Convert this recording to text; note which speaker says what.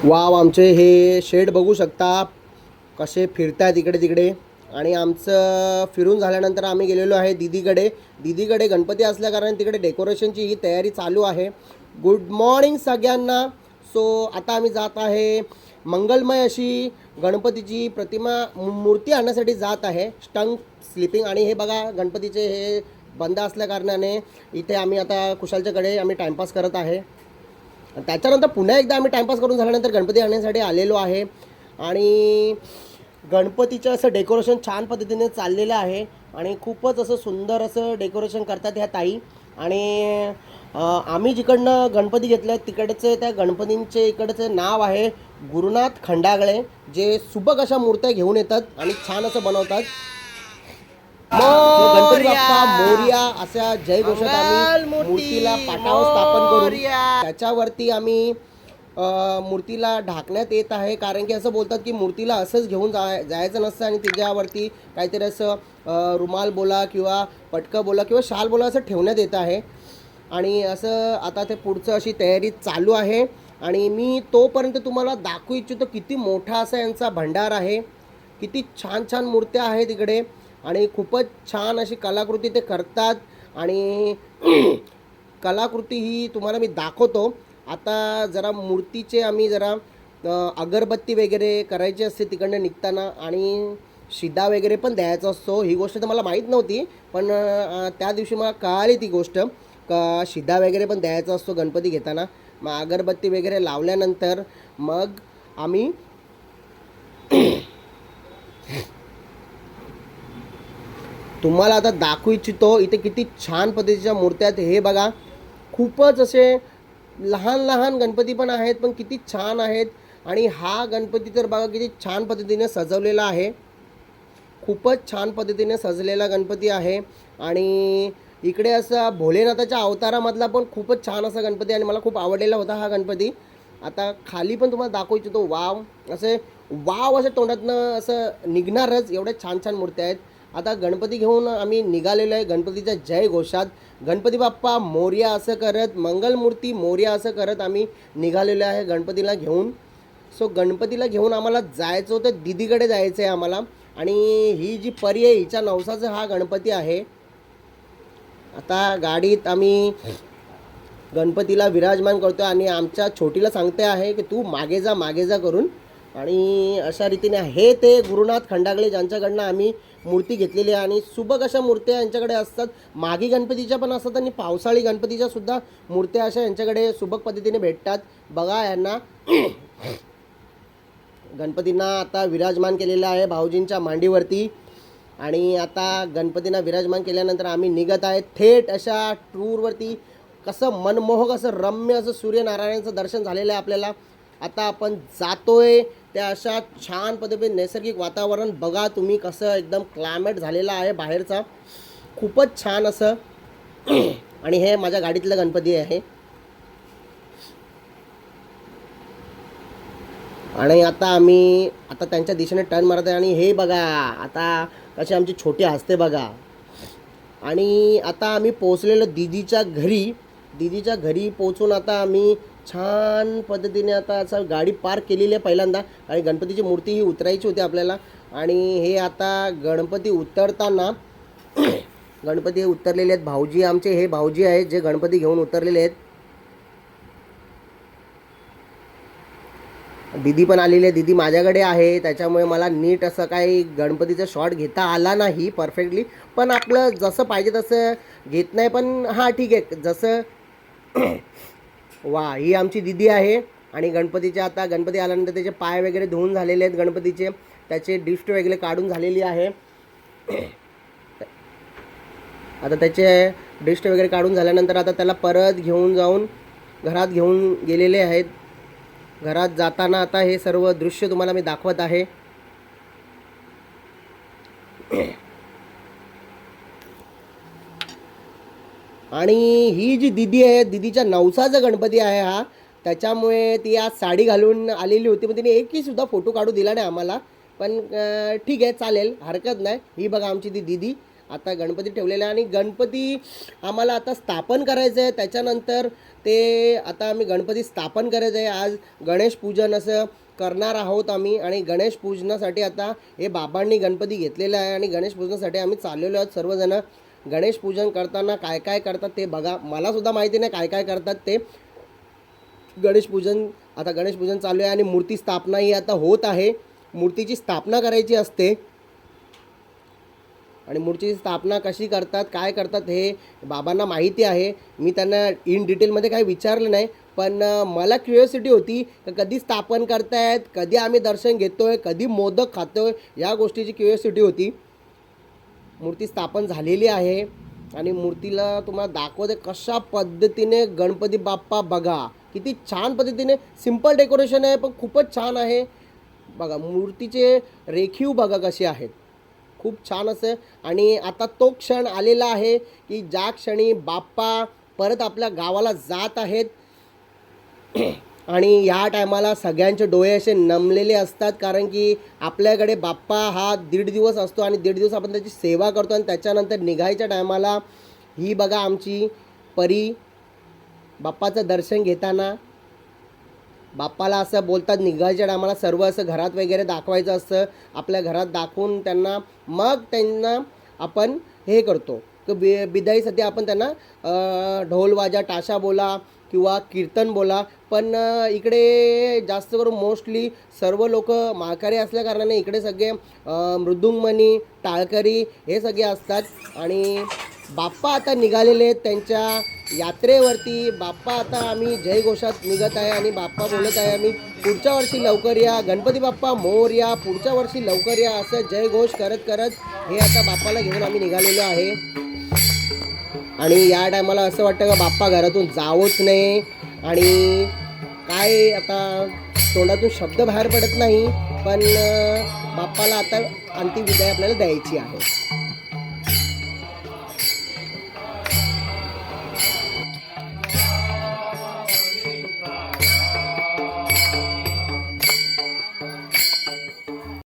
Speaker 1: Wow, आमचे हे shade बघू शकता कसे फिरतात इकडे तिकडे. आणि आमचं फिरून झाल्यानंतर आम्ही गेलेलो आहे दीदीकडे गणपती असल्याकारणे तिकडे डेकोरेशनची ही तयारी चालू आहे. गुड मॉर्निंग सगळ्यांना. सो आता आम्ही जात आहे मंगलमय अशी गणपतीची प्रतिमा मूर्ती आणण्यासाठी जात आहे, स्टंग स्लिपिंग. आणि हे बघा गणपतीचे हे बंद असल्याकारणाने इथे आम्ही आता कुशालच्याकडे आम्ही टाईमपास करत आहे. त्याच्यानंतर पुन्हा एकदा आम्ही टाईमपास करून झाल्यानंतर गणपती आणण्यासाठी आलेलो आहे. आणि गणपतीचं असं डेकोरेशन छान पद्धतीने चाललेलं आहे आणि खूपच असं सुंदर असं डेकोरेशन करतात ह्या ताई. आणि आम्ही जिकडनं गणपती घेतले आहेत तिकडचे त्या गणपतींचे इकडचे नाव आहे गुरुनाथ खंडागळे, जे सुबक अशा मूर्त्या घेऊन येतात आणि छान असं बनवतात. गणपती बाप्पा मोरया अशा जयघोषात आम्ही मूर्तीला पाटावर स्थापन करून त्याच्यावरती आम्ही मूर्तीला ढाकण्यात येत आहे. कारण की असं बोलतात की मूर्तीला असंच घेऊन जायचं नसतं आणि त्याच्यावरती काहीतरी असं रुमाल बोला किंवा पटकं बोला किंवा शाल बोला असं ठेवण्यात येत आहे. आणि असं आता ते पुढचं अशी तयारी चालू आहे. आणि मी तोपर्यंत तुम्हाला दाखवू इच्छितो किती मोठा असा यांचा भंडार आहे, किती छान छान मूर्त्या आहेत इकडे आणि खूपच छान अशी कलाकृती ते करतात. आणि कलाकृती ही तुम्हाला मी दाखवतो. आता जरा मूर्तीचे आम्ही जरा अगरबत्ती वगैरे करायची असते तिकडनं निघताना आणि शिदा वगैरे पण द्यायचा असतो. ही गोष्ट तर मला माहीत नव्हती, पण त्या दिवशी मला कळाली ती गोष्ट का शिदा वगैरे पण द्यायचा असतो गणपती घेताना. मग अगरबत्ती वगैरे लावल्यानंतर मग आम्ही तुम्हाला आता दाखवू इच्छितो इथे किती छान पद्धतीच्या मूर्त्या आहेत. हे बघा, खूपच असे लहान लहान गणपती पण आहेत, पण किती छान आहेत. आणि हा गणपती तर बघा किती छान पद्धतीने सजवलेला आहे, खूपच छान पद्धतीने सजलेला गणपती आहे. आणि इकडे असा भोलेनाथाच्या अवतारामधला पण खूपच छान असा गणपती आणि मला खूप आवडलेला होता हा गणपती. आता खाली पण तुम्हाला दाखवू इच्छितो. वाव, असे वाव असं तोंडातनं असं निघणारच एवढे छान छान मूर्त्या आहेत. आता गणपती घेऊन आम्ही निघालेलो आहे गणपतीच्या जय घोषात. गणपती बाप्पा मोरया असं करत, मंगलमूर्ती मोरया असं करत आम्ही निघालेलो आहे गणपतीला घेऊन. सो गणपतीला घेऊन आम्हाला जायचं होतं, दीदीकडे जायचं आहे आम्हाला. आणि ही जी परी आहे हिच्या नवसाचा हा गणपती आहे. आता गाडीत आम्ही गणपतीला विराजमान करतो आणि आमच्या छोटीला सांगते आहे की तू मागे जा करून. आणि अशा रीतीने हे ते गुरुनाथ खंडागळे ज्यांच्याकडनं आम्ही मूर्ती घेतलेली आहे. आणि सुबक अशा मूर्त्या यांच्याकडे असतात, मागी गणपतीच्या पण असतात आणि पावसाळी गणपतीच्या सुद्धा मूर्त्या अशा यांच्याकडे सुबक पद्धतीने भेटतात. बघा यांना गणपतींना आता विराजमान केलेलं आहे भाऊजींच्या मांडीवरती. आणि आता गणपतींना विराजमान केल्यानंतर आम्ही निघत आहे थेट अशा टूरवरती. कसं मनमोहक असं रम्य असं सूर्यनारायणाचं दर्शन झालेलं आहे आपल्याला. आता आपण जातोय त्या अशा छान पद्धतीने नैसर्गिक वातावरण बघा तुम्ही कसं एकदम क्लायमेट झालेला आहे बाहेरचा, खूपच छान असं. आणि हे माझ्या गाडीतलं गणपती आहे. आणि आता आम्ही त्यांच्या दिशेने टर्न मारत आहे. आणि हे बघा आता कसे आमची छोटी हसते बघा. आणि आता आम्ही पोचलेलो दीदीच्या घरी पोचून आता आम्ही छान पद्धतीने आता असं गाडी पार्क केलेली आहे पहिल्यांदा. आणि गणपतीची मूर्ती ही उतरायची होती आपल्याला. आणि हे आता गणपती उतरताना गणपती हे उतरलेले आहेत भाऊजी आमचे, हे भाऊजी आहेत जे गणपती घेऊन उतरलेले आहेत. दीदी पण आलेली आहे, दीदी माझ्याकडे आहे, त्याच्यामुळे मला नीट असं काही गणपतीचा शॉट घेता आला नाही परफेक्टली. पण आपलं जसं पाहिजे तसं घेत नाही, पण हां ठीक आहे जसं. वा, ही आमची दीदी आहे. आणि आता गणपती आल्यानंतर त्याचे पाय वगैरे धुवून झालेले आहेत गणपतीचे, त्याचे डिस्ट वगैरे काढून झालेली आहे. आता त्याचे डिस्ट वगैरे काढून झाल्यानंतर आता त्याला परत घेऊन जाऊन घरात घेऊन गेलेले आहेत. घरात जाताना आता हे सर्व दृश्य तुम्हाला मी दाखवत आहे. आणि ही जी दीदी आहे, दीदीच्या नवसाचा गणपती आहे हा, त्याच्यामुळे ती आज साडी घालून आलेली होती, पण तिने एकही सुद्धा फोटो काढू दिला नाही आम्हाला. पण ठीक आहे चालेल, हरकत नाही. ही बघा आमची ती दीदी आता गणपती ठेवलेले आहे आणि गणपती आम्हाला आता स्थापन करायचं आहे. त्याच्यानंतर ते आता आम्ही गणपती स्थापन करायचं आहे. आज गणेश पूजन असं करणार आहोत आम्ही आणि गणेश पूजनासाठी आता हे बाबांनी गणपती घेतलेला आहे आणि गणेश पूजनासाठी आम्ही चाललेलो आहोत सर्वजण. गणेश पूजन करताना काय काय करतात ते बघा. मला सुद्धा माहिती नाही काय काय करतात ते. गणेश पूजन चालू आहे आणि मूर्ती स्थापना ही आता होत आहे. मूर्तीची स्थापना करायची असते आणि मूर्तीची स्थापना कशी करतात काय करतात हे बाबांना माहिती आहे. मी त्यांना इन डिटेलमध्ये काही विचारलं नाही, पण मला क्युरिओसिटी होती की कधी स्थापन करतायत, कधी आम्ही दर्शन घेतोय, कधी मोदक खातोय, या गोष्टीची क्युरिओसिटी होती. मूर्ती स्थापन झालेली आहे आणि मूर्तीला तुम्हाला दाखवते कशा पद्धतीने गणपती बाप्पा बघा. किती छान पद्धतीने सिंपल डेकोरेशन आहे पण खूपच छान आहे. बघा मूर्तीचे रेखीव बघा कसे आहेत, खूप छान असं. आणि आता तो क्षण आलेला आहे की ज्या क्षणी बाप्पा परत आपल्या गावाला जात आहेत आणि ह्या टायमाला सगळ्यांचे डोळे असे नमलेले असतात, कारण की आपल्याकडे बाप्पा हा 1.5 दिवस असतो आणि 1.5 दिवस आपण त्याची सेवा करतो आणि त्याच्यानंतर निघायच्या टायमाला ही बघा आमची परी बाप्पाचं दर्शन घेताना. बाप्पाला असं बोलतात निघायच्या टायमाला सर्व असं घरात वगैरे दाखवायचं असतं. आपल्या घरात दाखवून त्यांना आपण हे करतो की बिदाईसाठी आपण त्यांना ढोल वाजा ताशा बोला किंवा कीर्तन बोला. पण इकडे जास्त करून मोस्टली सर्व लोक माळकरी असल्या कारणाने इकडे सगळे मृदुंगमणी टाळकरी हे सगळे असतात. आणि बाप्पा आता निघालेले आहेत त्यांच्या यात्रेवरती. बाप्पा आता आम्ही जयघोषात निघत आहे आणि बाप्पा बोलत आहे आम्ही पुढच्या वर्षी लवकर या, गणपती बाप्पा मोरया, पुढच्या वर्षी लवकर या, असं जयघोष करत करत हे आता बाप्पाला घेऊन आम्ही निघालेलो आहे. आणि या टायमाला असं वाटतं का बाप्पा घरातून जावंच नाही आणि काय आता तोंडातून शब्द बाहेर पडत नाही, पण बाप्पाला आता अंतिम विदाई आपल्याला द्यायची आहे.